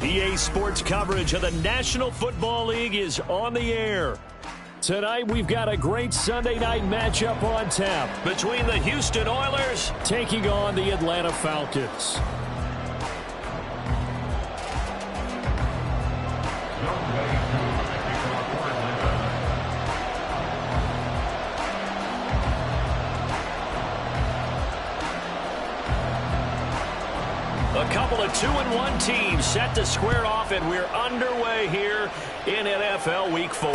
EA Sports coverage of the National Football League is on the air. Tonight, we've got a great Sunday night matchup on tap between the Houston Oilers taking on the Atlanta Falcons. A couple of 2-1 teams set to square off, and we're underway here in NFL Week 4.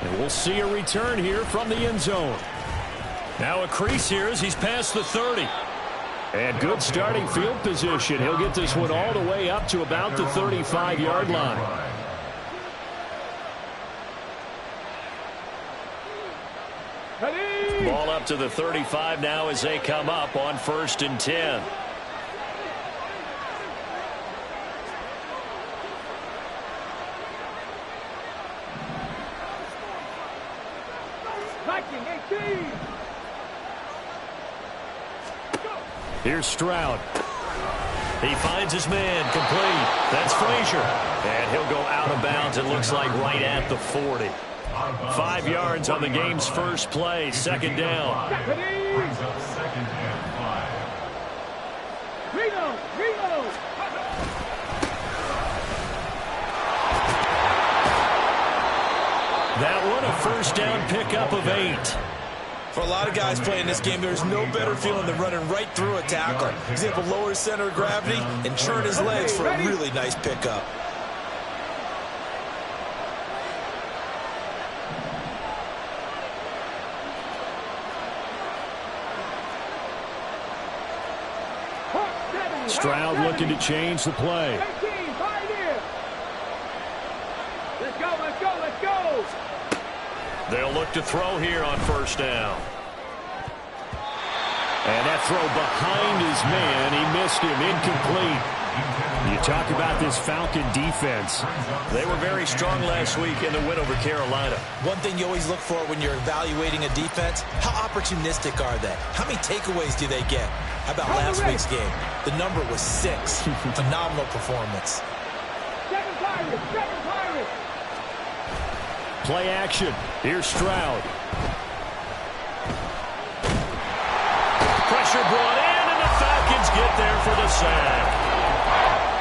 And we'll see a return here from the end zone. Now a crease here as he's past the 30. And good starting field position. He'll get this one all the way up to about the 35-yard line. Ball up to the 35 now as they come up on 1st and 10. Here's Stroud. He finds his man, complete. That's Frazier. And he'll go out of bounds, it looks like, right at the 40. 5 yards on the game's first play, 2nd down. That one, a 1st down pickup of 8. For a lot of guys playing this game, there's no better feeling than running right through a tackle. He's able to lower his center of gravity and churn his legs for a really nice pickup. Stroud looking to change the play. Let's go, let's go, let's go! They'll look to throw here on 1st down. And that throw behind his man. He missed him. Incomplete. You talk about this Falcon defense. They were very strong last week in the win over Carolina. One thing you always look for when you're evaluating a defense, how opportunistic are they? How many takeaways do they get? How about last week's game? The number was 6. Phenomenal performance. Seven Pirates! Play action. Here's Stroud. Pressure brought in, and the Falcons get there for the sack.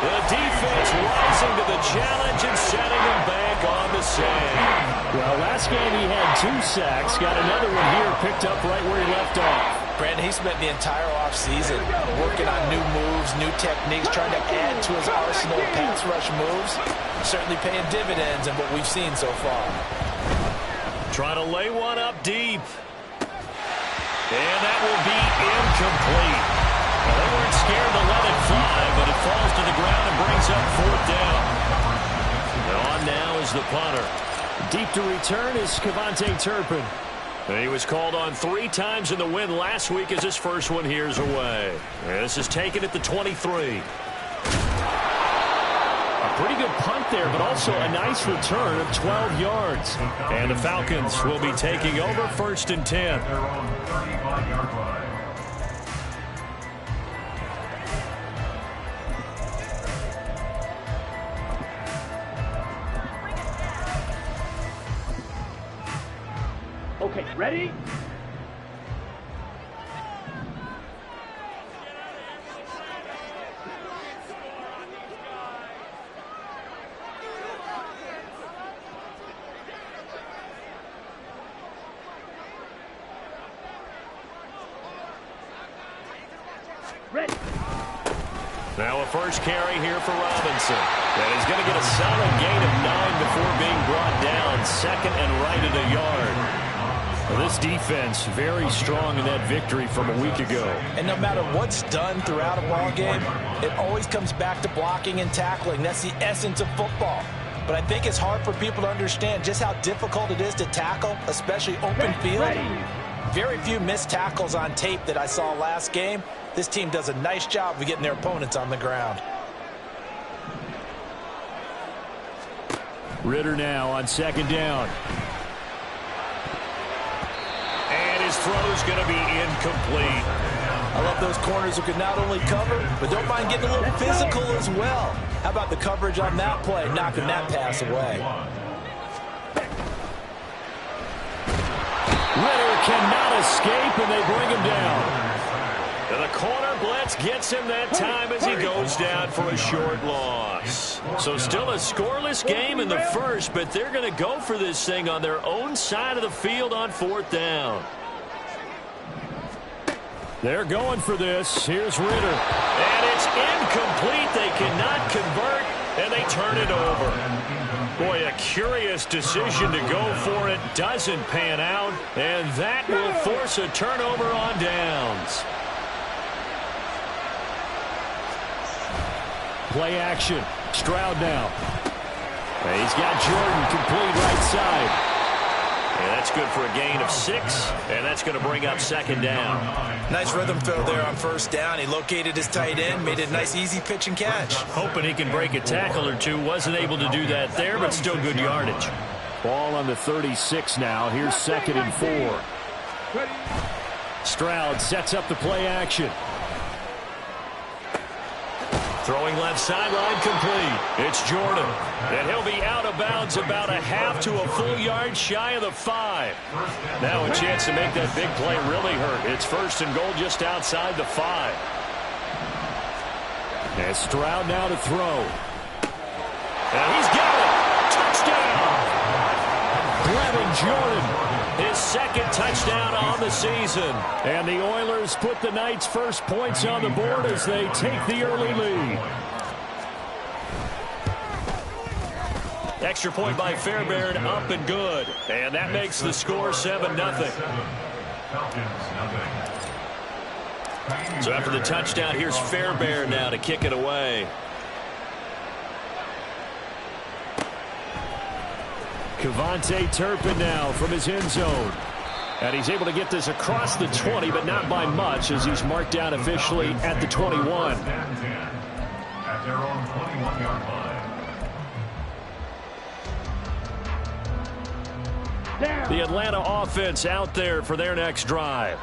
The defense rising to the challenge and setting him back on the sack. Well, last game he had 2 sacks. Got another one here picked up right where he left off. Brandon, he spent the entire offseason working on new moves, new techniques, trying to add to his arsenal of pass rush moves. Certainly paying dividends in what we've seen so far. Trying to lay one up deep. And that will be incomplete. Well, they weren't scared to let it fly, but it falls to the ground and brings up 4th down. And on now is the punter. Deep to return is Kevontae Turpin. And he was called on 3 times in the win last week as his first one here's away. And this is taken at the 23. A pretty good punt there, but also a nice return of 12 yards. And the Falcons will be taking over 1st and 10. Okay, ready? Ready. Now a first carry here for Robinson. And he's going to get a solid gain of 9 before being brought down. 2nd and right at a yard. Well, this defense very strong in that victory from a week ago. And no matter what's done throughout a ball game, it always comes back to blocking and tackling. That's the essence of football. But I think it's hard for people to understand just how difficult it is to tackle, especially open field. Very few missed tackles on tape that I saw last game. This team does a nice job of getting their opponents on the ground. Ritter now on 2nd down. And his throw's going to be incomplete. I love those corners who can not only cover, but don't mind getting a little physical as well. How about the coverage on that play, knocking that pass away? Ritter cannot escape, and they bring him down. And the corner blitz gets him that time as he goes down for a short loss. So still a scoreless game in the first, but they're going to go for this thing on their own side of the field on 4th down. They're going for this. Here's Ritter. And it's incomplete. They cannot convert, and they turn it over. Boy, a curious decision to go for it. Doesn't pan out, and that will force a turnover on downs. Play action. Stroud now. He's got Jordan complete right side. And that's good for a gain of 6, and that's going to bring up 2nd down. Nice rhythm throw there on 1st down. He located his tight end, made it a nice, easy pitch and catch. Hoping he can break a tackle or two. Wasn't able to do that there, but still good yardage. Ball on the 36 now. Here's 2nd and 4. Stroud sets up the play action. Throwing left sideline complete. It's Jordan. And he'll be out of bounds about a half to a full yard shy of the 5. Now a chance to make that big play really hurt. It's 1st and goal just outside the 5. And Stroud now to throw. And he's got it. Touchdown. Brevin Jordan. His 2nd touchdown on the season. And the Oilers put the Knights' first points on the board as they take the early lead. Extra point by Fairbairn, up and good. And that makes the score 7-0. So after the touchdown, here's Fairbairn now to kick it away. Kevontae Turpin now from his end zone. And he's able to get this across the 20, but not by much as he's marked down officially at the 21. At their own 21-yard line. The Atlanta offense out there for their next drive.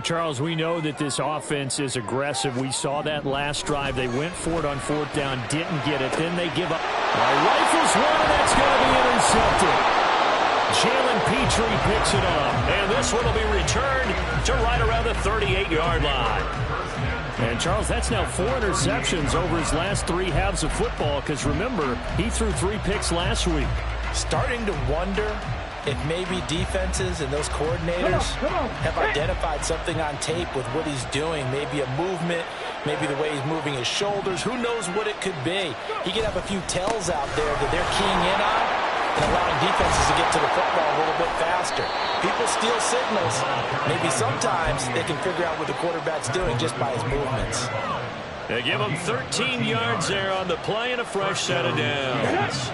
Charles, we know that this offense is aggressive. We saw that last drive. They went for it on 4th down, didn't get it. Then they give up. Rifles one, and that's going to be intercepted. Jalen Petrie picks it up. And this one will be returned to right around the 38-yard line. And, Charles, that's now 4 interceptions over his last 3 halves of football because, remember, he threw 3 picks last week. Starting to wonder if maybe defenses and those coordinators have identified something on tape with what he's doing. Maybe a movement, maybe the way he's moving his shoulders. Who knows what it could be? He could have a few tells out there that they're keying in on and allowing defenses to get to the football a little bit faster. People steal signals. Maybe sometimes they can figure out what the quarterback's doing just by his movements. They give him 13 yards there on the play and a fresh set of downs.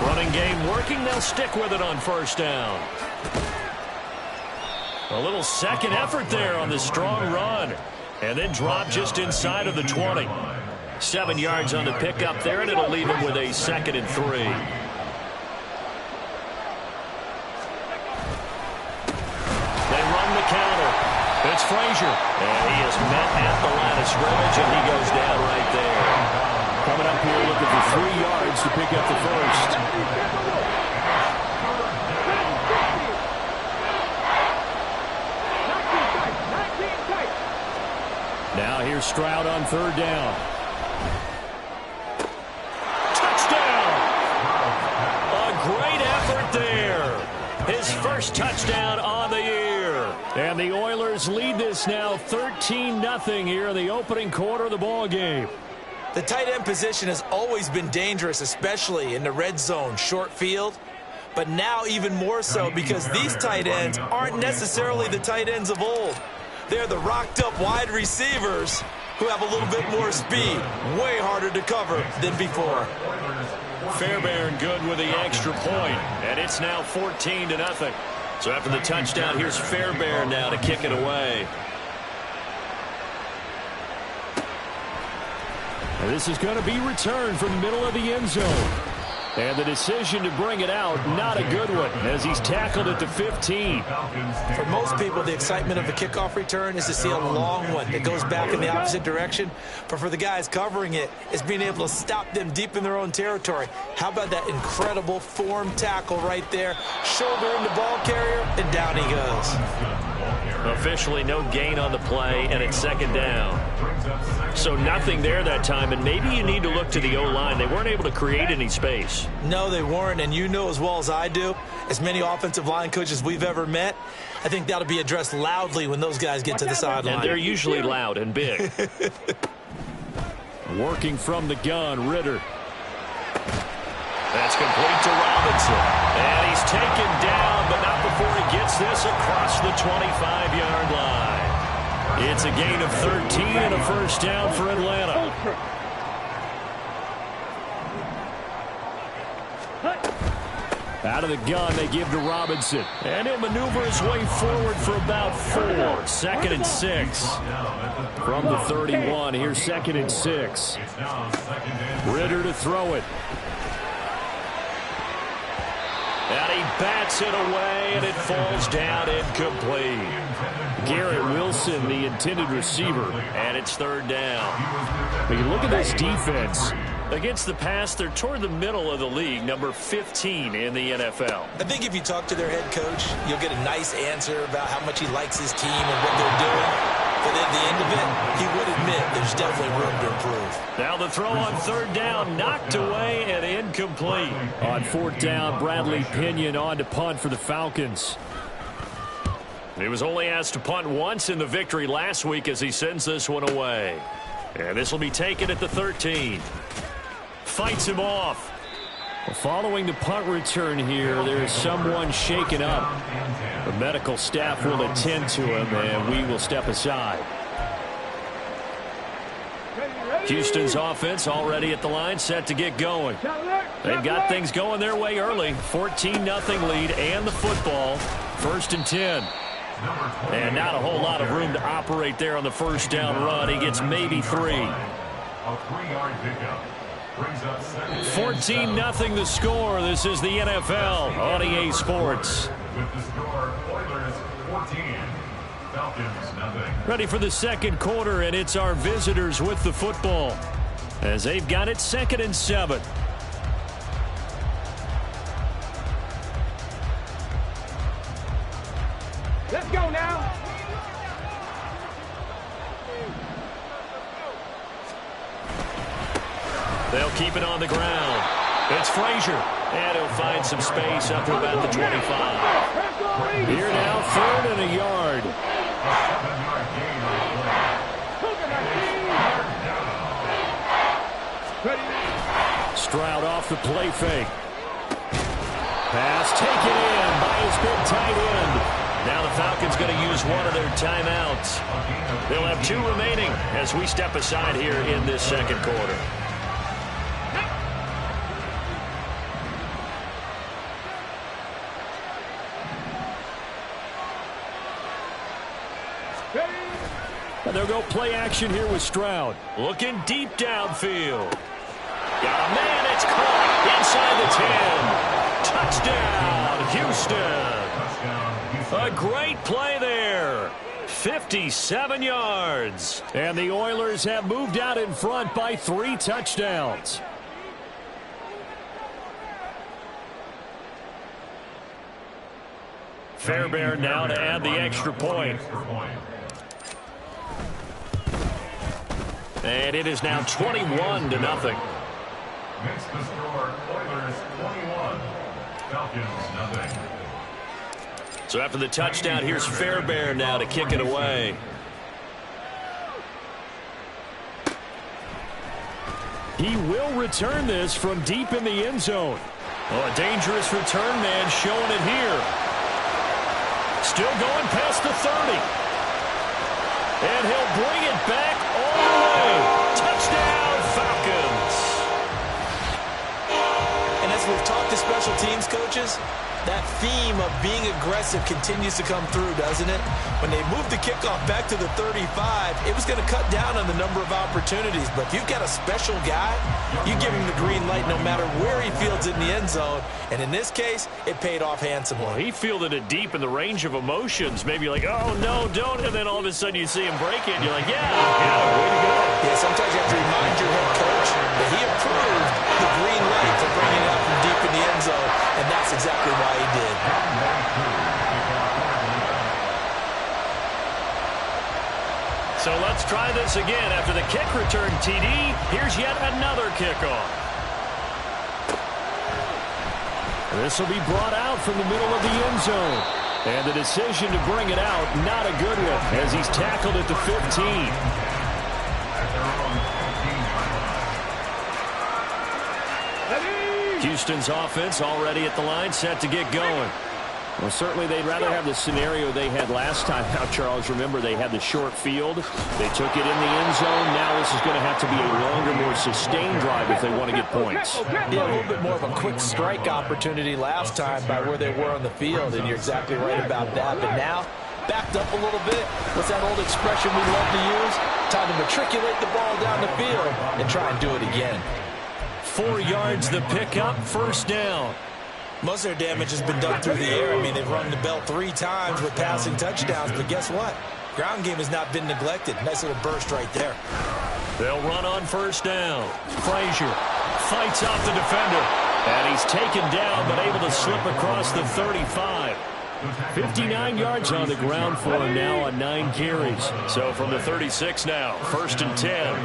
Running game working. They'll stick with it on 1st down. A little second effort there on the strong run. And then drop just inside of the 20. 7 yards on the pickup there, and it'll leave him with a 2nd and 3. They run the counter. It's Frazier. And he is met at the line of scrimmage, and he goes down right there. Coming up here looking for 3 yards to pick up the first. Now here's Stroud on 3rd down. Touchdown! A great effort there. His first touchdown on the year. And the Oilers lead this now 13-0 here in the opening quarter of the ball game. The tight end position has always been dangerous, especially in the red zone, short field. But now even more so because these tight ends aren't necessarily the tight ends of old. They're the rocked-up wide receivers who have a little bit more speed. Way harder to cover than before. Fairbairn good with the extra point, and it's now 14-0. So after the touchdown, here's Fairbairn now to kick it away. And this is going to be returned from the middle of the end zone. And the decision to bring it out, not a good one, as he's tackled at the 15. For most people, the excitement of a kickoff return is to see a long one that goes back in the opposite direction. But for the guys covering it, it's being able to stop them deep in their own territory. How about that incredible form tackle right there? Shoulder in the ball carrier, and down he goes. Officially no gain on the play, and it's second down. So nothing there that time, and maybe you need to look to the O-line. They weren't able to create any space. No, they weren't, and you know as well as I do, as many offensive line coaches we've ever met, I think that'll be addressed loudly when those guys get to the sideline. And they're usually loud and big. Working from the gun, Ritter. That's complete to Robinson. And he's taken down, but not before he gets this across the 25-yard line. It's a gain of 13 and a first down for Atlanta. Out of the gun, they give to Robinson. And he'll maneuver his way forward for about 4. Second and 6. From the 31, here's second and 6. Ritter to throw it. And he bats it away, and it falls down incomplete. Garrett Wilson, the intended receiver, and it's third down. When you look at this defense, against the pass, they're toward the middle of the league, number 15 in the NFL. I think if you talk to their head coach, you'll get a nice answer about how much he likes his team and what they're doing. But at the end of it, he would admit there's definitely room to improve. Now the throw on third down, knocked away and incomplete. On fourth down, Bradley Pinion on to punt for the Falcons. He was only asked to punt once in the victory last week as he sends this one away. And this will be taken at the 13. Fights him off. Well, following the punt return here, there is someone shaken up. The medical staff will attend to him, and we will step aside. Houston's offense already at the line, set to get going. They've got things going their way early. 14-0 lead and the football. First and 10. And not a whole lot of room to operate there on the first down run. He gets maybe 3. A 3-yard pickup. 14-0 the score. This is the NFL on EA Sports. With the score, Oilers 14, Falcons nothing. Ready for the second quarter, and it's our visitors with the football as they've got it second and 7. Let's go now. They'll keep it on the ground. It's Frazier, and he'll find some space up to about the 25. Here now, third and a yard. Stroud off the play fake. Pass taken in by his big tight end. Now the Falcons going to use one of their timeouts. They'll have 2 remaining as we step aside here in this second quarter. And they'll go play action here with Stroud. Looking deep downfield. Got a man, it's caught inside the 10. Touchdown, Houston. A great play there. 57 yards. And the Oilers have moved out in front by 3 touchdowns. Fairbairn now to add the extra point. And it is now 21-0. Makes the score, Oilers 21, Falcons nothing. So after the touchdown, here's Fairbairn now to kick it away. He will return this from deep in the end zone. Oh, a dangerous return man showing it here. Still going past the 30. And he'll bring it back all the way. Touchdown, Falcons. And as we've talked to special teams coaches, coaches, that theme of being aggressive continues to come through, doesn't it? When they moved the kickoff back to the 35, it was going to cut down on the number of opportunities. But if you've got a special guy, you give him the green light no matter where he fields it in the end zone. And in this case, it paid off handsomely. Well, he fielded it deep in the range of emotions. Maybe like, oh, no, don't. And then all of a sudden you see him break it, and you're like, yeah, way to go. Yeah, sometimes you have to remind your head coach that he approved the green light for bringing it out from deep in the end zone, and that's exactly why he did. So let's try this again. After the kick return TD, here's yet another kickoff. This will be brought out from the middle of the end zone. And the decision to bring it out, not a good one, as he's tackled at the 15. Houston's offense already at the line, set to get going. Well, certainly they'd rather have the scenario they had last time. Now, Charles, remember they had the short field. They took it in the end zone. Now this is going to have to be a longer, more sustained drive if they want to get points. Yeah, a little bit more of a quick strike opportunity last time by where they were on the field, and you're exactly right about that. But now, backed up a little bit. What's that old expression we love to use? Time to matriculate the ball down the field and try and do it again. 4 yards the pickup, first down. Most of their damage has been done through the air. I mean, they've rung the bell 3 times with passing touchdowns, but guess what? Ground game has not been neglected. Nice little burst right there. They'll run on first down. Frazier fights off the defender, and he's taken down but able to slip across the 35. 59 yards on the ground for him now on 9 carries. So from the 36 now, first and 10.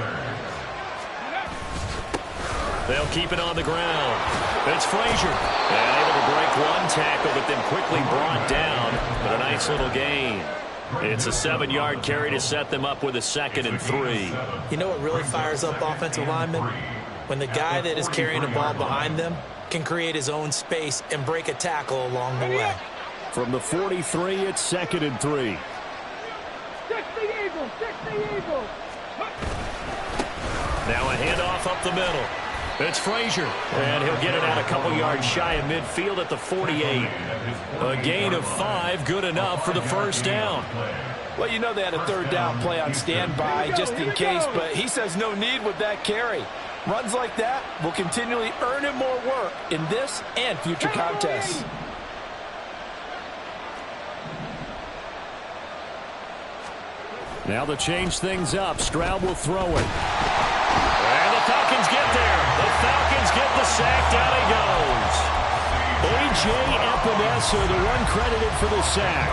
They'll keep it on the ground. It's Frazier. And able to break one tackle, but then quickly brought down. But a nice little gain. It's a 7-yard carry to set them up with a 2nd and 3. You know what really fires up offensive linemen? When the guy that is carrying the ball behind them can create his own space and break a tackle along the way. From the 43, it's 2nd and 3. Now a handoff up the middle. It's Frazier, and he'll get it out a couple yards shy of midfield at the 48. A gain of 5, good enough for the first down. Well, you know they had a 3rd down play on standby just in case, but he says no need with that carry. Runs like that will continually earn him more work in this and future contests. Now to change things up, Stroud will throw it. And the Falcons get there. The Falcons get the sack. Down he goes. A.J. Epinesa, the one credited for the sack.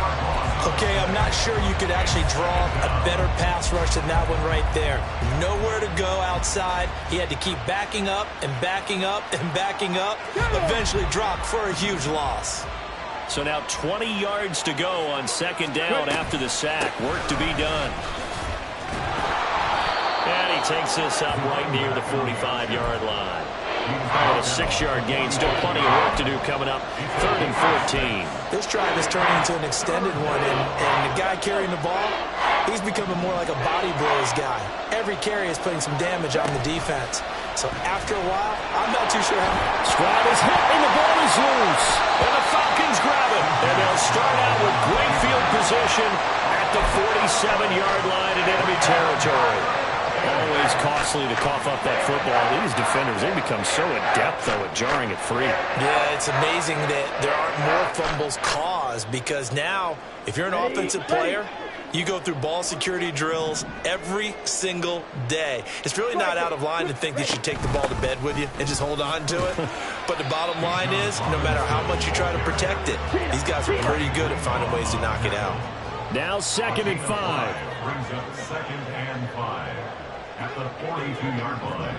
Okay, I'm not sure you could actually draw a better pass rush than that one right there. Nowhere to go outside. He had to keep backing up and backing up and backing up. Eventually dropped for a huge loss. So now 20 yards to go on 2nd down after the sack. Work to be done. And he takes this up right near the 45-yard line. With a 6-yard gain, still plenty of work to do coming up. 3rd and 14. This drive is turning into an extended one, and the guy carrying the ball, he's becoming more like a body blows guy. Every carry is putting some damage on the defense. So after a while, I'm not too sure how. Stroud is hit, and the ball is loose. And the Falcons grab it. And they'll start out with great field position at the 47-yard line in enemy territory. Always costly to cough up that football. These defenders, they become so adept, though, at jarring it free. Yeah, it's amazing that there aren't more fumbles caused, because now, if you're an offensive player, you go through ball security drills every single day. It's really not out of line to think that you take the ball to bed with you and just hold on to it. But the bottom line is, no matter how much you try to protect it, these guys are pretty good at finding ways to knock it out. Now 2nd and 5. Brings up 2nd and 5 at the 42-yard line.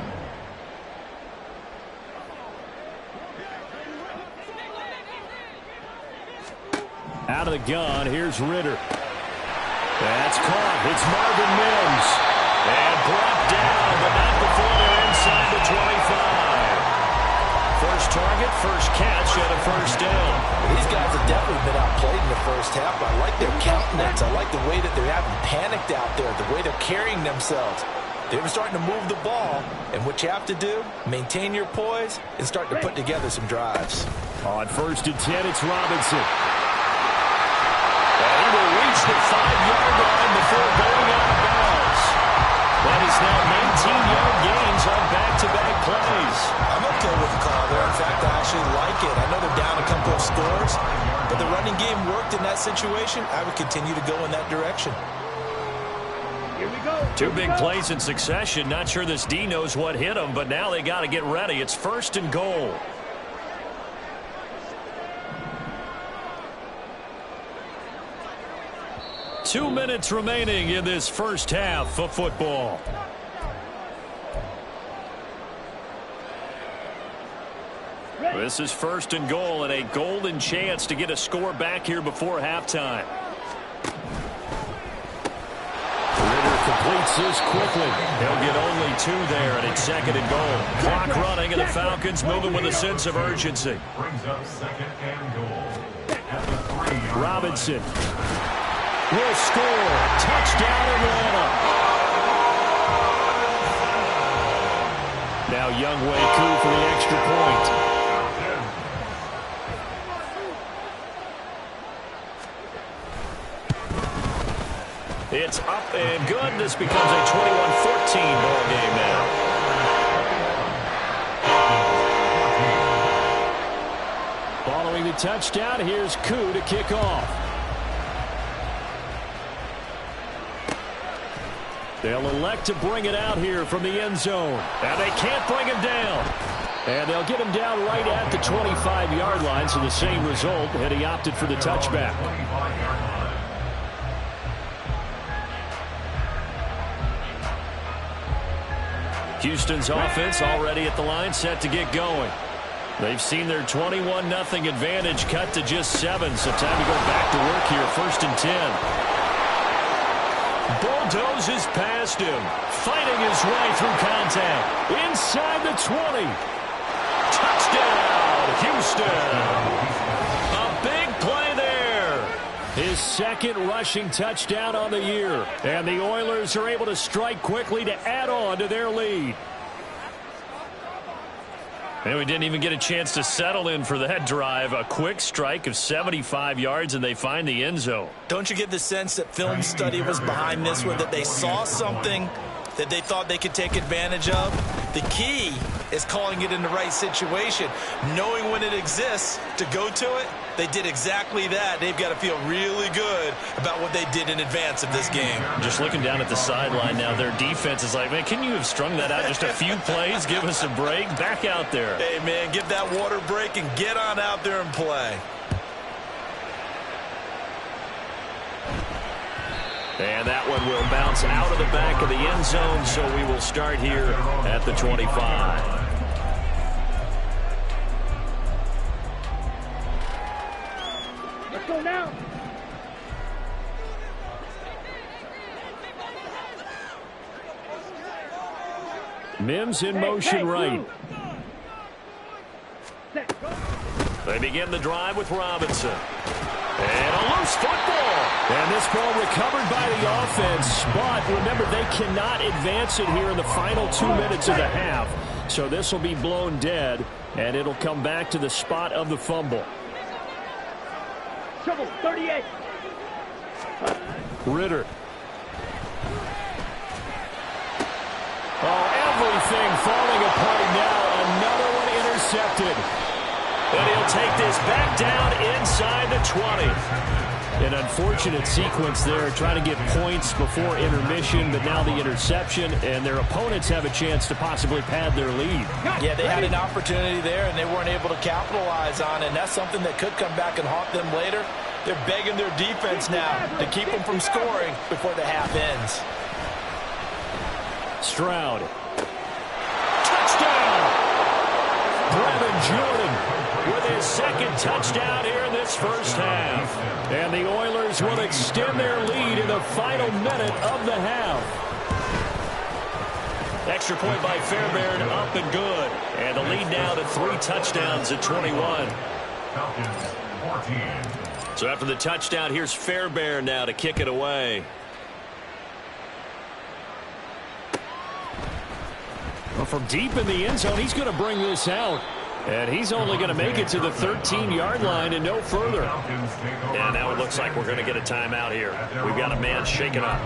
Out of the gun, here's Ritter. That's caught. It's Marvin Mims. And brought down, but not before they're inside the 25. First target, first catch, and a first down. These guys have definitely been outplayed in the first half. I like their countenance. I like the way that they haven't panicked out there, the way they're carrying themselves. They've been starting to move the ball, and what you have to do, maintain your poise and start to put together some drives. On 1st and 10, it's Robinson. And he will reach the 5-yard line before going out of bounds. That is now 19-yard gains on back-to-back plays. I'm okay with the call there. In fact, I actually like it. I know they're down a couple of scores, but the running game worked in that situation. I would continue to go in that direction. Here we go. Two big plays in succession. Not sure this D knows what hit him, but now they got to get ready. It's 1st and goal. Two minutes remaining in this first half of football. This is 1st and goal and a golden chance to get a score back here before halftime. Ritter completes this quickly. He'll get only 2 there, and it's 2nd and goal. Clock running, and the Falcons moving with a sense of urgency. Brings up 2nd and goal. At the 3-yard Robinson will score. Touchdown, Atlanta. Now Younghoe Koo for the extra point. It's up and good. This becomes a 21-14 ball game now. Following the touchdown, here's Koo to kick off. They'll elect to bring it out here from the end zone. And they can't bring him down. And they'll get him down right at the 25-yard line, so the same result, and he opted for the touchback. 25-yard line. Houston's offense already at the line, set to get going. They've seen their 21-0 advantage cut to just 7, so time to go back to work here. 1st and 10. Bulldozes past him, fighting his way through contact. Inside the 20. Touchdown, Houston. A big play there. His 2nd rushing touchdown on the year. And the Oilers are able to strike quickly to add on to their lead. And we didn't even get a chance to settle in for that drive. A quick strike of 75 yards, and they find the end zone. Don't you get the sense that film study was behind this one, that they saw something that they thought they could take advantage of? The key is calling it in the right situation, knowing when it exists to go to it. They did exactly that. They've got to feel really good about what they did in advance of this game. Just looking down at the sideline now, their defense is like, man, can you have strung that out just a few plays? Give us a break. Back out there. Hey, man, give that water break and get on out there and play. And that one will bounce out of the back of the end zone, so we will start here at the 25. Let's go now. Mims in motion right. Set, go. They begin the drive with Robinson. And a loose football. And this ball recovered by the offense. But remember, they cannot advance it here in the final 2 minutes of the half. So this will be blown dead, and it'll come back to the spot of the fumble. Trouble, 38. Ritter. Oh, everything falling apart now. Another one intercepted. And he'll take this back down inside the 20. An unfortunate sequence there, trying to get points before intermission, but now the interception, and their opponents have a chance to possibly pad their lead. Yeah, they had an opportunity there, and they weren't able to capitalize on it, and that's something that could come back and haunt them later. They're begging their defense now to keep them from scoring before the half ends. Stroud. Touchdown! Brevin Jordan with his 2nd touchdown here in this first half. And the Oilers will extend their lead in the final minute of the half. Extra point by Fairbairn, up and good. And the lead now to 3 touchdowns at 21. Falcons 14. So after the touchdown, here's Fairbairn now to kick it away. Well, from deep in the end zone, he's going to bring this out. And he's only going to make it to the 13-yard line and no further. And now it looks like we're going to get a timeout here. We've got a man shaken up.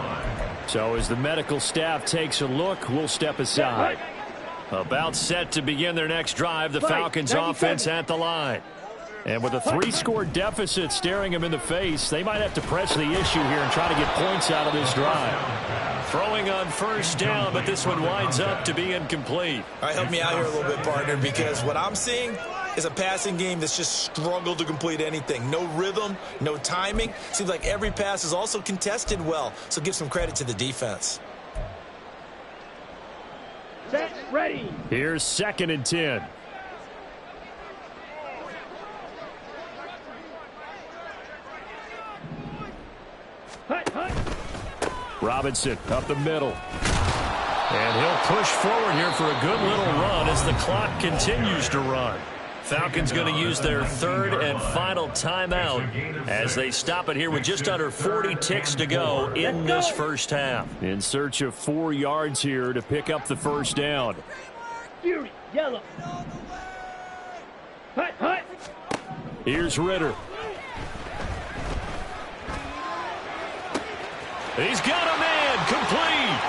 So as the medical staff takes a look, we'll step aside. About set to begin their next drive, the Falcons offense at the line. And with a 3-score deficit staring them in the face, they might have to press the issue here and try to get points out of this drive. Throwing on first down, but this one winds up to be incomplete. All right, help me out here a little bit, partner, because what I'm seeing is a passing game that's just struggled to complete anything. No rhythm, no timing. Seems like every pass is also contested well, so give some credit to the defense. Set, ready. Here's 2nd and 10. Hut, hut. Robinson up the middle. And he'll push forward here for a good little run as the clock continues to run. Falcons going to use their 3rd and final timeout as they stop it here with just under 40 ticks to go in this first half. In search of 4 yards here to pick up the first down. Fury, yellow. Hut, hut. Here's Ritter. He's got a man complete.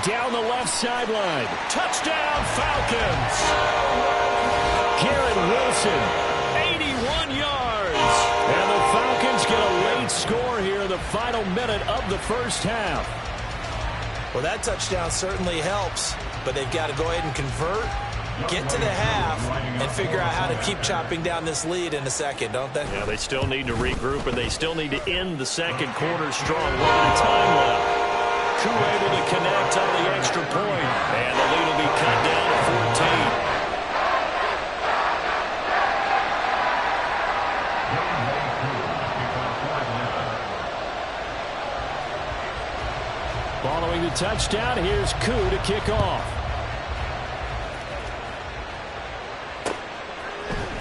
Down the left sideline. Touchdown, Falcons. Garrett Wilson, 81 yards. And the Falcons get a late score here in the final minute of the first half. Well, that touchdown certainly helps, but they've got to go ahead and convert, get to the half, and figure out how to keep chopping down this lead in a second, don't they? Yeah, they still need to regroup, and they still need to end the second quarter strong. A little bit of time left. Koo able to connect on the extra point, and the lead will be cut down to 14. Following the touchdown, here's Koo to kick off.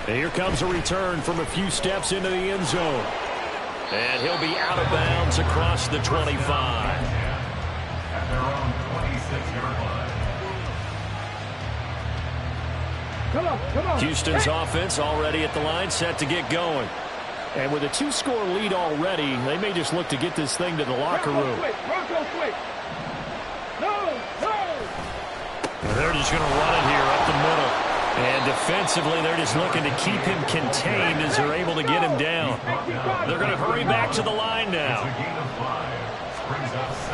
And here comes a return from a few steps into the end zone. And he'll be out of bounds across the 25. At their own 26-yard line. Come on, come on. Houston's Hey. offense already at the line, set to get going. And with a 2-score lead already, they may just look to get this thing to the locker room. Rocco quick. No, no. And they're just going to run it here up the middle. And defensively, they're just looking to keep him contained as they're able to get him down. They're going to hurry back to the line now.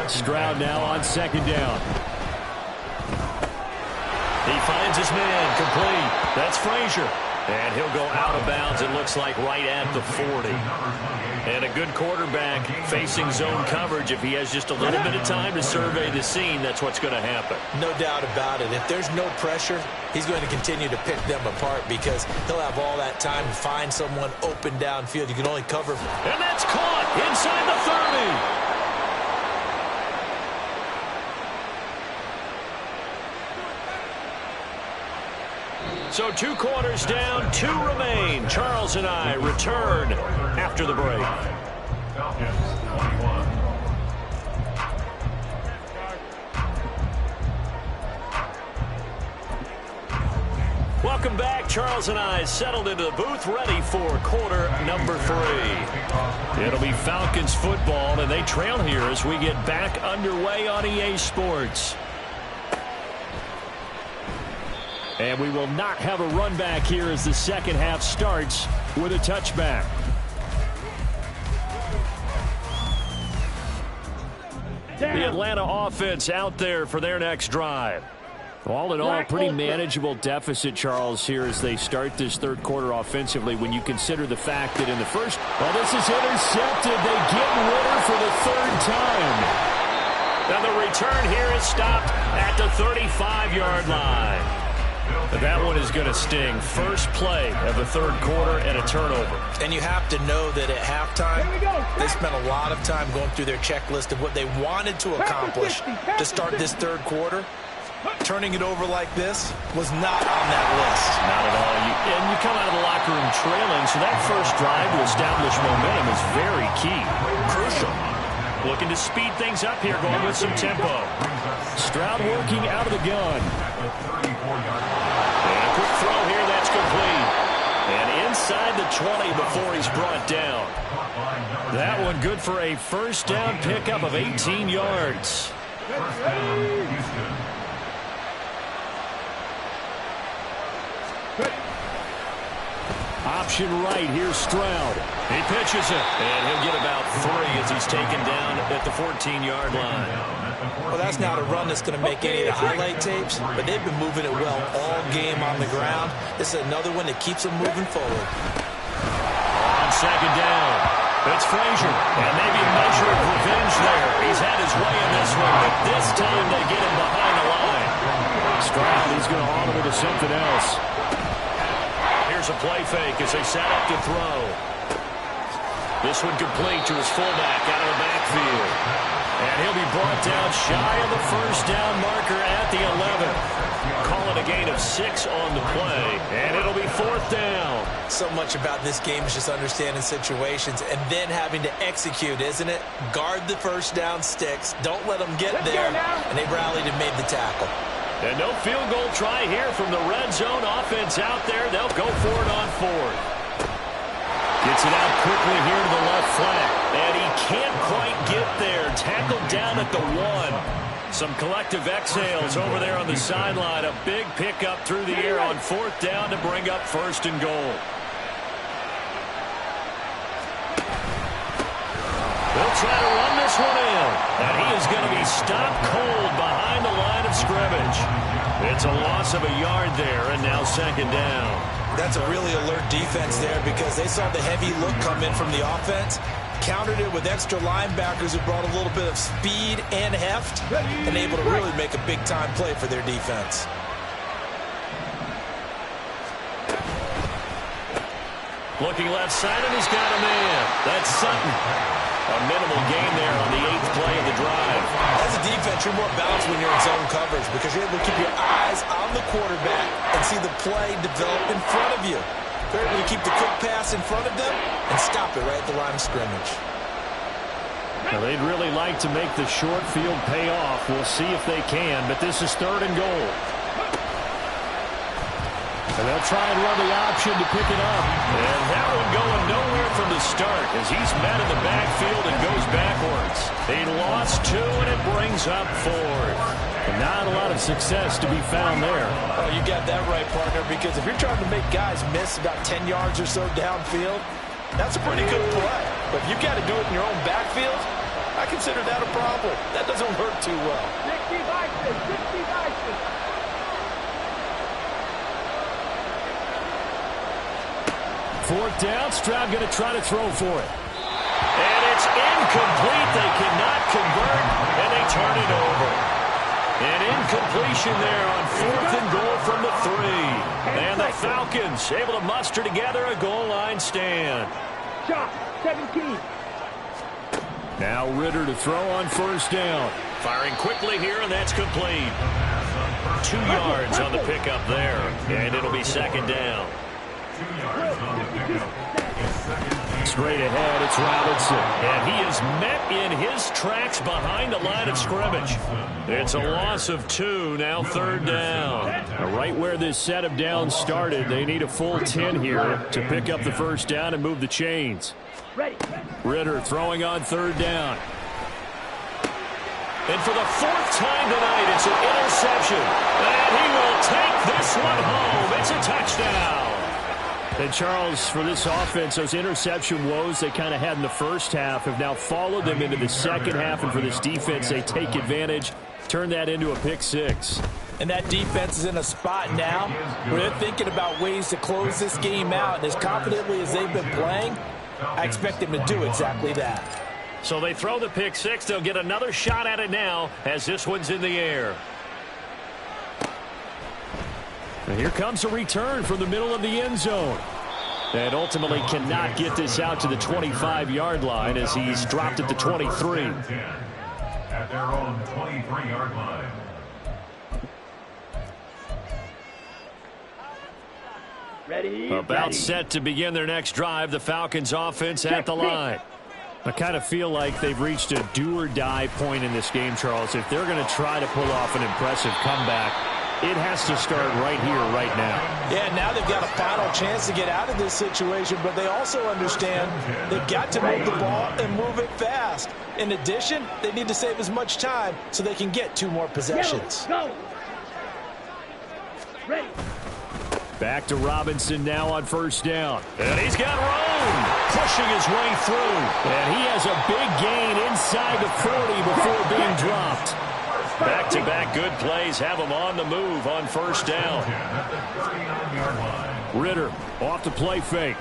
Stroud now on 2nd down. He finds his man complete. That's Frazier. And he'll go out of bounds, it looks like, right at the 40. And a good quarterback facing zone coverage. If he has just a little bit of time to survey the scene, that's what's going to happen. No doubt about it. If there's no pressure, he's going to continue to pick them apart because he'll have all that time to find someone open downfield. You can only cover. And that's caught inside the 30. So 2 quarters down, 2 remain. Charles and I return after the break. Falcons 21. Welcome back. Charles and I settled into the booth, ready for quarter number 3. It'll be Falcons football, and they trail here as we get back underway on EA Sports. And we will not have a run back here as the second half starts with a touchback. The Atlanta offense out there for their next drive. All in all, pretty manageable deficit, Charles, here as they start this third quarter offensively when you consider the fact that in the first, well, this is intercepted. They get Ritter for the 3rd time. Now the return here is stopped at the 35-yard line. But that one is going to sting. First play of the third quarter and a turnover. And you have to know that at halftime, they spent a lot of time going through their checklist of what they wanted to accomplish to start this third quarter. Turning it over like this was not on that list. Not at all. And you come out of the locker room trailing, so that first drive to establish momentum is very key. Crucial. Looking to speed things up here, going with some tempo. Stroud working out of the gun. And a quick throw here. That's complete. And inside the 20 before he's brought down. That one good for a first down pickup of 18 yards. First down, Houston. Option right, here's Stroud. He pitches it, and he'll get about 3 as he's taken down at the 14-yard line. Well, that's not a run that's going to make any of the highlight tapes, but they've been moving it well all game on the ground. This is another one that keeps them moving forward. On second down, it's Frazier, and maybe a measure of revenge there. He's had his way in this one, but this time they get him behind the line. Stroud, he's going to auto to something else. Here's a play fake as they set up to throw. This one complete to his fullback out of the backfield. And he'll be brought down shy of the first down marker at the 11. Call it a gain of 6 on the play, and it'll be 4th down. So much about this game is just understanding situations and then having to execute, isn't it? Guard the first down sticks. Don't let them get there. And they rallied and made the tackle. And no field goal try here from the red zone offense out there. They'll go for it on 4th. Gets it out quickly here to the left flank. And he can't quite get there. Tackled down at the 1. Some collective exhales over there on the sideline. A big pickup through the air on 4th down to bring up 1st and goal. They'll try to run this one in. And he is going to be stopped cold behind the line of scrimmage. It's a loss of a yard there, and now 2nd down. That's a really alert defense there because they saw the heavy look come in from the offense, countered it with extra linebackers who brought a little bit of speed and heft, and able to really make a big-time play for their defense. Looking left side, and he's got a man. That's Sutton. A minimal gain there on the 8th play of the drive. As a defense, you're more balanced when you're in zone coverage because you're able to keep your eyes on the quarterback and see the play develop in front of you. They're able to keep the quick pass in front of them and stop it right at the line of scrimmage. Now, they'd really like to make the short field pay off. We'll see if they can, but this is 3rd and goal. And they'll try and run the option to pick it up. And that one going nowhere from the start as he's met in the backfield and goes backwards. He lost 2, and it brings up 4th. And not a lot of success to be found there. Oh, you got that right, partner, because if you're trying to make guys miss about 10 yards or so downfield, that's a pretty good play. But if you've got to do it in your own backfield, I consider that a problem. That doesn't work too well. 60 Vikings, 60 Vikings. 4th down, Stroud going to try to throw for it. And it's incomplete. They cannot convert, and they turn it over. An incompletion there on 4th and goal from the 3. And the Falcons able to muster together a goal line stand. Shot, 17. Now Ritter to throw on 1st down. Firing quickly here, and that's complete. 2 yards on the pickup there, and it'll be 2nd down. 2 yards on the pickup. Straight ahead, it's Robinson. And he is met in his tracks behind the line of scrimmage. It's a loss of 2, now 3rd down. Now, right where this set of downs started, they need a full 10 here to pick up the 1st down and move the chains. Ready. Ritter throwing on 3rd down. And for the 4th time tonight, it's an interception. And he will take this one home. It's a touchdown. And Charles, for this offense, those interception woes they kind of had in the first half have now followed them into the second half. And for this defense, they take advantage, turn that into a pick 6. And that defense is in a spot now where they're thinking about ways to close this game out. And as confidently as they've been playing, I expect them to do exactly that. So they throw the pick 6. They'll get another shot at it now as this one's in the air. And here comes a return from the middle of the end zone. And ultimately cannot get this out to the 25-yard line as he's dropped at the 23. At their own 23-yard line. Ready. About set to begin their next drive, the Falcons offense at the line. I kind of feel like they've reached a do-or-die point in this game, Charles. If they're going to try to pull off an impressive comeback, It has to start right here, right now. Yeah, now they've got a final chance to get out of this situation, but they also understand they've got to move the ball and move it fast. In addition, they need to save as much time so they can get 2 more possessions. Go. Ready. Back to Robinson now on first down. And he's got room, pushing his way through. And he has a big gain inside the 40 before being dropped. Back-to-back good plays have him on the move on first down. Ritter off the play fake.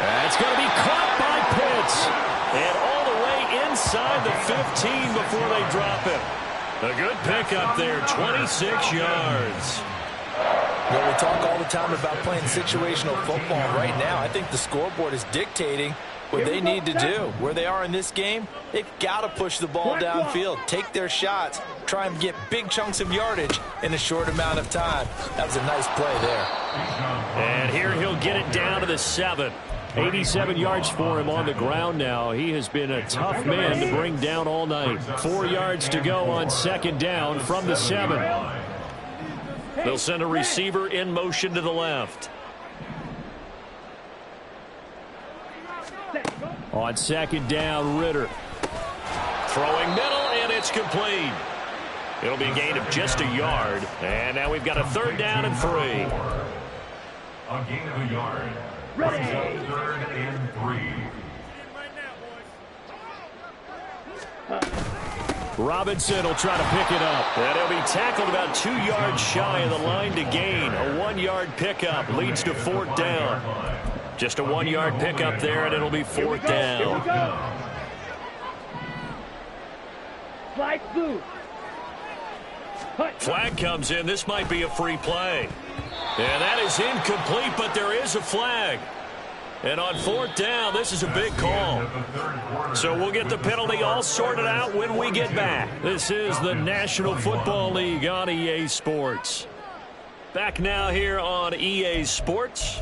That's going to be caught by Pitts. And all the way inside the 15 before they drop it. A good pickup there, 26 yards. Well, we talk all the time about playing situational football. Right now, I think the scoreboard is dictating what they need to do. Where they are in this game, they've got to push the ball downfield, take their shots, try and get big chunks of yardage in a short amount of time. That was a nice play there. And here he'll get it down to the 7. 87 yards for him on the ground now. He has been a tough man to bring down all night. 4 yards to go on second down from the 7. They'll send a receiver in motion to the left. On second down, Ritter. Throwing middle, and it's complete. It'll be a gain of just a yard. And now we've got a 3rd down and 3. A gain of a yard. Ready. 3rd and 3. Robinson will try to pick it up. And he'll be tackled about 2 yards shy of the line to gain. A 1-yard pickup leads to 4th down. Just a 1-yard pickup there, and it'll be 4th down. Flag blue. Flag comes in. This might be a free play. And that is incomplete, but there is a flag. And on 4th down, this is a big call. So we'll get the penalty all sorted out when we get back. This is the National Football League on EA Sports. Back now here on EA Sports.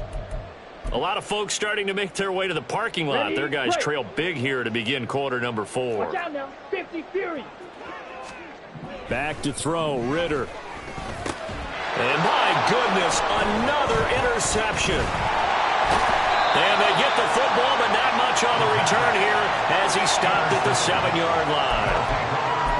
A lot of folks starting to make their way to the parking lot. Their guys trail big here to begin quarter number 4. Watch out now. 50 Fury. Back to throw, Ritter. And my goodness, another interception. And they get the football, but not much on the return here as he stopped at the 7-yard line.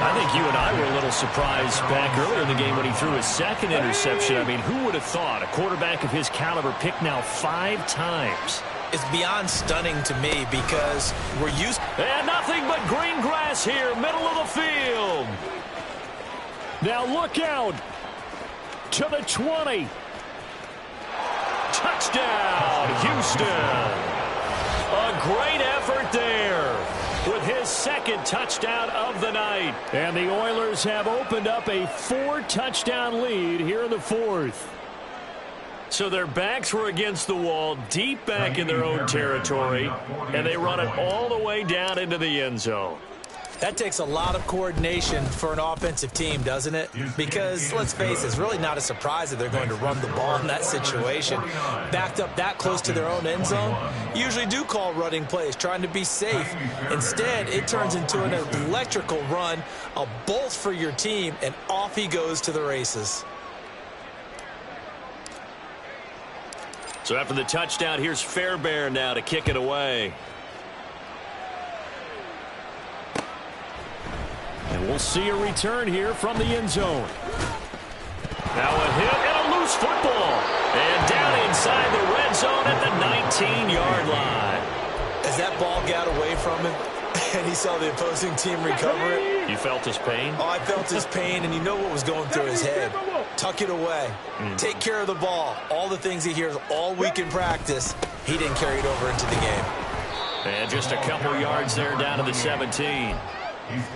I think you and I were a little surprised back earlier in the game when he threw his 2nd interception. I mean, who would have thought a quarterback of his caliber picked now 5 times? It's beyond stunning to me because we're used. And nothing but green grass here, middle of the field. Now look out to the 20. Touchdown, Houston. A great effort there with his 2nd touchdown of the night. And the Oilers have opened up a 4-touchdown lead here in the 4th. So their backs were against the wall, deep back in their own territory, and they run it all the way down into the end zone. That takes a lot of coordination for an offensive team, doesn't it? Because, let's face it, it's really not a surprise that they're going to run the ball in that situation. Backed up that close to their own end zone, usually do call running plays, trying to be safe. Instead, it turns into an electrical run, a bolt for your team, and off he goes to the races. So after the touchdown, here's Fairbairn now to kick it away. And we'll see a return here from the end zone. Now a hit and a loose football. And down inside the red zone at the 19-yard line. As that ball got away from him and he saw the opposing team recover it. You felt his pain? Oh, I felt his pain, and you know what was going through his head. Tuck it away. Take care of the ball. All the things he hears all week in practice, he didn't carry it over into the game. And just a couple yards there down to the 17.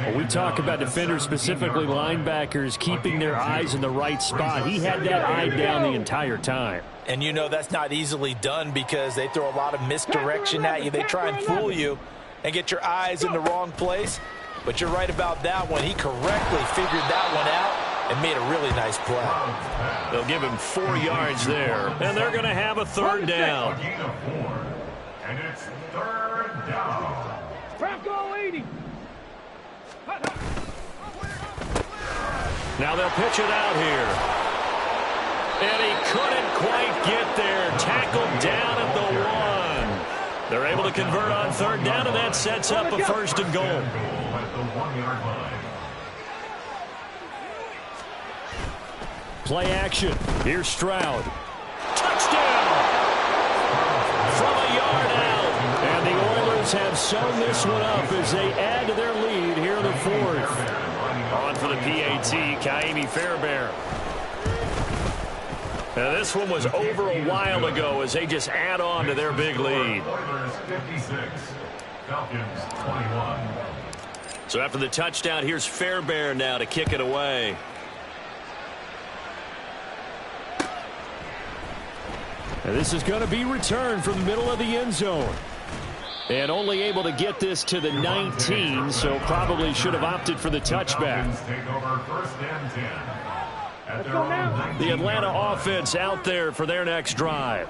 Well, we talk about defenders, specifically linebackers, keeping their eyes in the right spot. He had that eye down the entire time. And you know that's not easily done because they throw a lot of misdirection at you. They try and fool you and get your eyes in the wrong place. But you're right about that one. He correctly figured that one out and made a really nice play. They'll give him 4 yards there. And they're going to have a 3rd down. And it's 3rd down. Franco 80. Now they'll pitch it out here. And he couldn't quite get there. Tackled down at the 1. They're able to convert on third down, and that sets up a first and goal. Play action. Here's Stroud. Touchdown! From a yard out. And the Oilers have sewn this one up as they add to their lead here in the 4th. On for the PAT, Kaimi Fairbairn. Now this one was over a while ago as they just add on to their big lead. So after the touchdown, here's Fairbairn now to kick it away. And this is going to be returned from the middle of the end zone. And only able to get this to the 19, so probably should have opted for the touchback. The Atlanta offense out there for their next drive.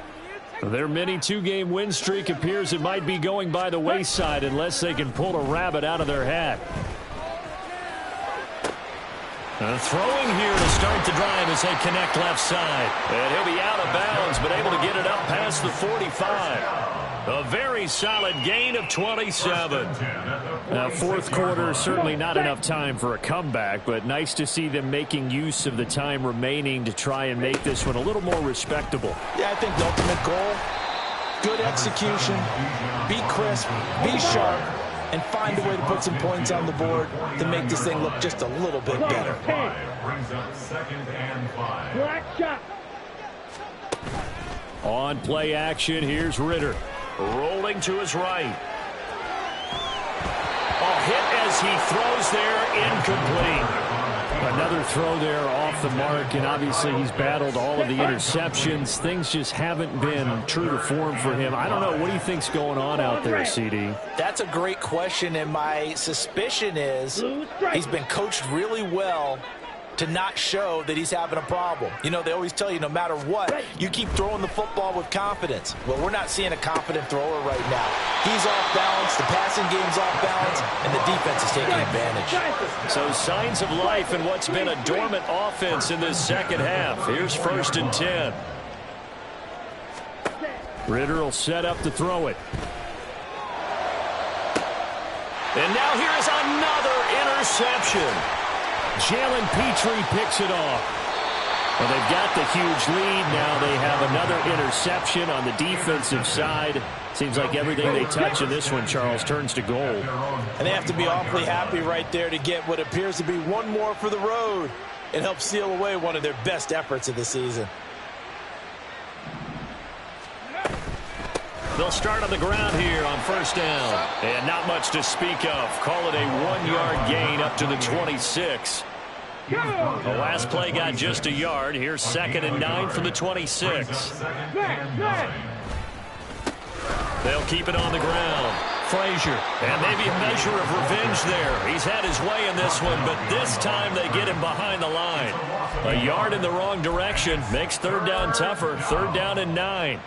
Their mini 2-game win streak appears it might be going by the wayside unless they can pull a rabbit out of their hat. Throwing here to start the drive as they connect left side. And he'll be out of bounds, but able to get it up past the 45. A very solid gain of 27. Now, 4th quarter, certainly not enough time for a comeback, but nice to see them making use of the time remaining to try and make this one a little more respectable. Yeah, I think the ultimate goal, good execution, be crisp, be sharp, and find a way to put some points on the board to make this thing look just a little bit better. Black shot. On play action, here's Ritter. Rolling to his right. A hit as he throws there, incomplete. Another throw there off the mark, and obviously he's battled all of the interceptions. Things just haven't been true to form for him. I don't know. What do you think's going on out there, CD? That's a great question, and my suspicion is he's been coached really well to not show that he's having a problem. You know, they always tell you no matter what, you keep throwing the football with confidence. Well, we're not seeing a confident thrower right now. He's off balance, the passing game's off balance, and the defense is taking advantage. So signs of life in what's been a dormant offense in this second half. Here's 1st and 10. Ritter will set up to throw it. And now here is another interception. Jalen Petrie picks it off. Well, they've got the huge lead. Now they have another interception on the defensive side. Seems like everything they touch in this one, Charles, turns to goal. And they have to be awfully happy right there to get what appears to be one more for the road and help seal away one of their best efforts of the season. They'll start on the ground here on 1st down. And not much to speak of. Call it a 1-yard gain up to the 26. The last play got just a yard. Here's 2nd and 9 from the 26. They'll keep it on the ground. Frazier. And maybe a measure of revenge there. He's had his way in this one, but this time they get him behind the line. A yard in the wrong direction makes 3rd down tougher. 3rd down and 9.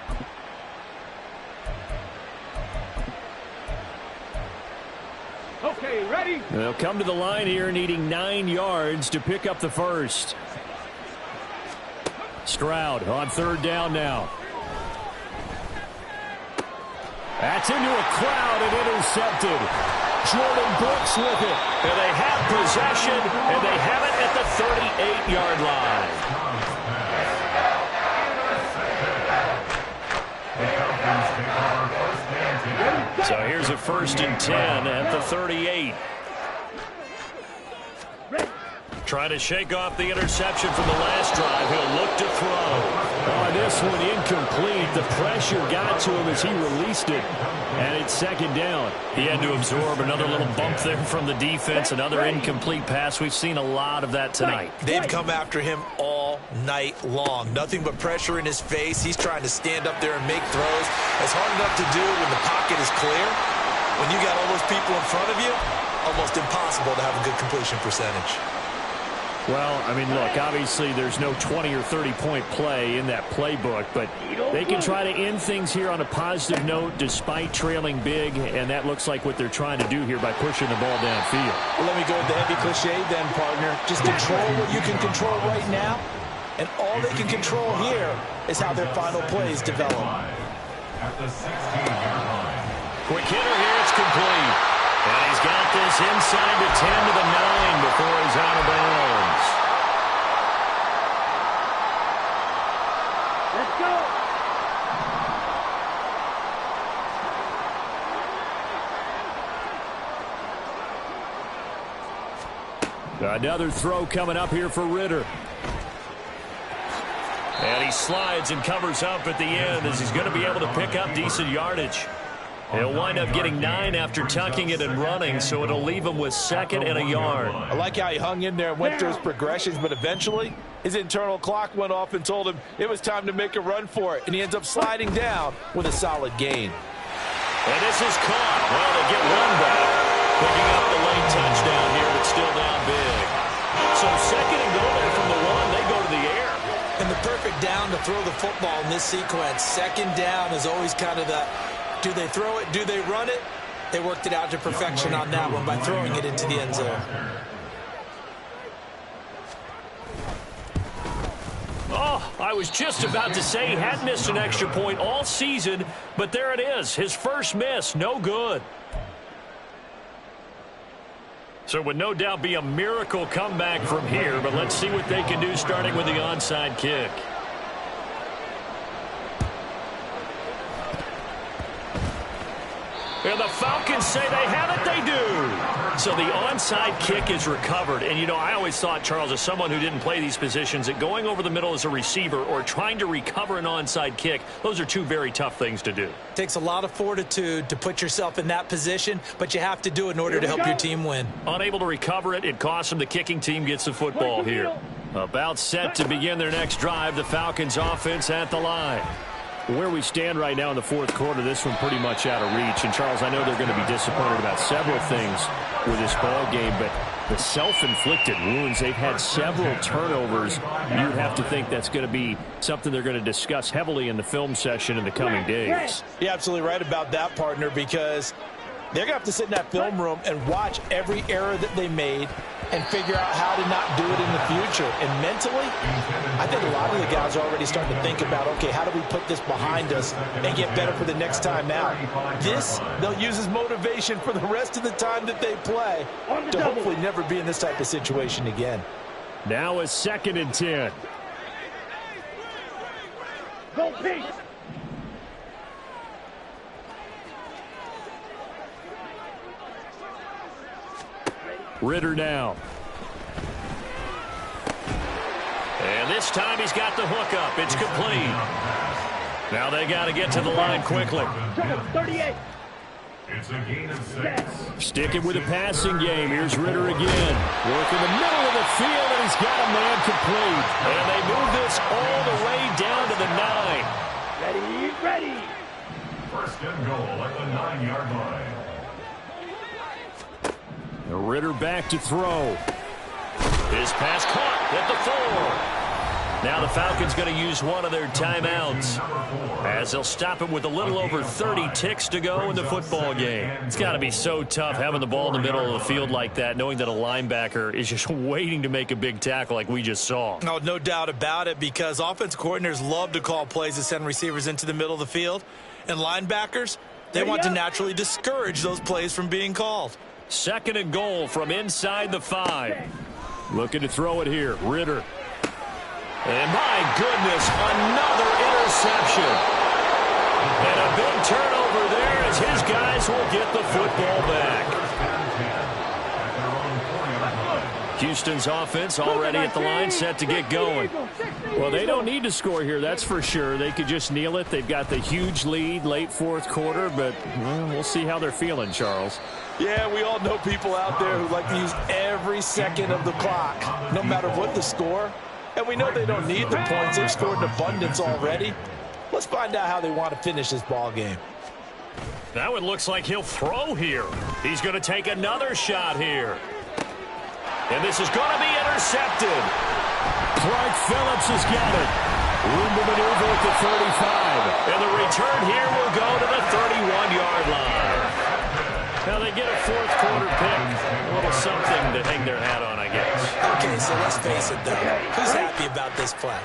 Okay, ready? They'll come to the line here needing 9 yards to pick up the first. Stroud on 3rd down now. That's into a crowd and intercepted. Jordan Brooks with it. And they have possession, and they have it at the 38-yard line. So here's a 1st and 10 at the 38. Trying to shake off the interception from the last drive. He'll look to throw. Oh, this one incomplete. The pressure got to him as he released it. And it's 2nd down. He had to absorb another little bump there from the defense. Another incomplete pass. We've seen a lot of that tonight. They've come after him all night long. Nothing but pressure in his face. He's trying to stand up there and make throws. It's hard enough to do when the pocket is clear. When you got all those people in front of you, almost impossible to have a good completion percentage. Well, I mean, look, obviously there's no 20 or 30-point play in that playbook, but they can try to end things here on a positive note despite trailing big, and that looks like what they're trying to do here by pushing the ball downfield. Well, let me go with the heavy cliche then, partner. Just control what you can control right now, and all they can control here is how their final plays develop. At the 16-yard line. Quick hitter here, it's complete. And he's got this inside the 10 to the 9 before he's out of bounds. Let's go. Another throw coming up here for Ritter. And he slides and covers up at the end as he's going to be able to pick up decent yardage. He'll wind up getting 9 after tucking it and running, so it'll leave him with 2nd and a yard. I like how he hung in there and went through his progressions, but eventually his internal clock went off and told him it was time to make a run for it, and he ends up sliding down with a solid gain. And this is caught. Well, they get one back, picking up the late touchdown here, but still down big. So 2nd and goal there from the 1. They go to the air. And the perfect down to throw the football in this sequence. 2nd down is always kind of the, do they throw it, do they run it? They worked it out to perfection on that one by throwing it into the end zone. Oh, I was just about to say he had missed an extra point all season, but there it is. His first miss, no good. So it would no doubt be a miracle comeback from here, but let's see what they can do starting with the onside kick. And the Falcons say they have it, they do. So the onside kick is recovered. And, you know, I always thought, Charles, as someone who didn't play these positions, that going over the middle as a receiver or trying to recover an onside kick, those are two very tough things to do. Takes a lot of fortitude to put yourself in that position, but you have to do it in order to help your team win. Unable to recover it, it costs them. The kicking team gets the football here. About set to begin their next drive, the Falcons offense at the line. Where we stand right now in the 4th quarter, this one pretty much out of reach. And, Charles, I know they're going to be disappointed about several things with this ball game, but the self-inflicted wounds, they've had several turnovers. You'd have to think that's going to be something they're going to discuss heavily in the film session in the coming days. You're absolutely right about that, partner, because they're going to have to sit in that film room and watch every error that they made and figure out how to not do it in the future. And mentally, I think a lot of the guys are already starting to think about, okay, how do we put this behind us and get better for the next time out? This, they'll use as motivation for the rest of the time that they play to hopefully never be in this type of situation again. Now it's 2nd and 10. Go Pete. Ritter now. And this time he's got the hook up. It's complete. Now they got to get to the line quickly. 38. It's a gain of 6. Sticking with the passing game. Here's Ritter again. Working the middle of the field, and he's got a man complete. And they move this all the way down to the 9. Ready. 1st and goal at the 9-yard line. Ritter back to throw. His pass caught at the 4. Now the Falcons going to use one of their timeouts as they'll stop him with a little over 30 ticks to go in the football game. It's got to be so tough having the ball in the middle of the field like that, knowing that a linebacker is just waiting to make a big tackle like we just saw. Oh, no doubt about it, because offensive coordinators love to call plays that send receivers into the middle of the field, and linebackers, they want to naturally discourage those plays from being called. 2nd and goal from inside the 5. Looking to throw it here. Ritter. And my goodness, another interception. And a big turnover there as his guys will get the football back. Houston's offense already at the line, set to get going. Well, they don't need to score here, that's for sure. They could just kneel it. They've got the huge lead late 4th quarter, but we'll see how they're feeling, Charles. Yeah, we all know people out there who like to use every second of the clock, no matter what the score. And we know they don't need the points. They've scored in abundance already. Let's find out how they want to finish this ball game. Now it looks like he'll throw here. He's going to take another shot here. And this is going to be intercepted. Clark Phillips has got it. Room to maneuver at the 35. And the return here will go to the 31-yard line. Now they get a fourth quarter pick. A little something to hang their hat on, I guess. Okay, so let's face it, though. Who's happy about this play?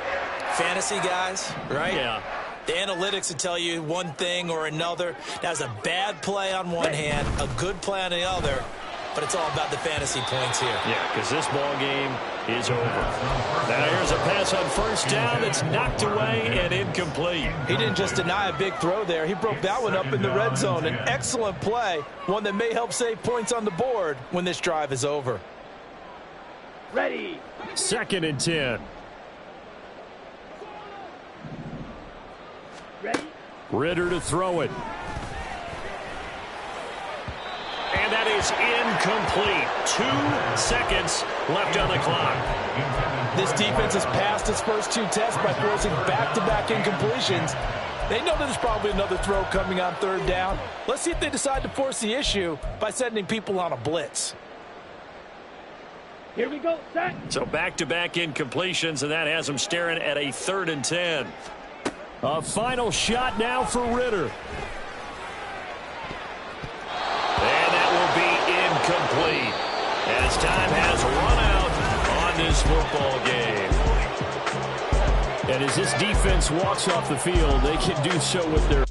Fantasy guys, right? Yeah. The analytics will tell you one thing or another. That's a bad play on one hand, a good play on the other, but it's all about the fantasy points here. Yeah, because this ball game is over. Now here's a pass on first down that's knocked away and incomplete. He didn't just deny a big throw there. He broke that one up in the red zone. An excellent play, one that may help save points on the board when this drive is over. Ready. 2nd and 10. Ready. Ritter to throw it. And that is incomplete. 2 seconds left on the clock. This defense has passed its first 2 tests by forcing back-to-back incompletions. They know there's probably another throw coming on 3rd down. Let's see if they decide to force the issue by sending people on a blitz. Here we go. Set. So back-to-back incompletions, and that has them staring at a 3rd and 10. A final shot now for Ritter. And that will be incomplete as time has run out on this football game. And as this defense walks off the field, they can do so with their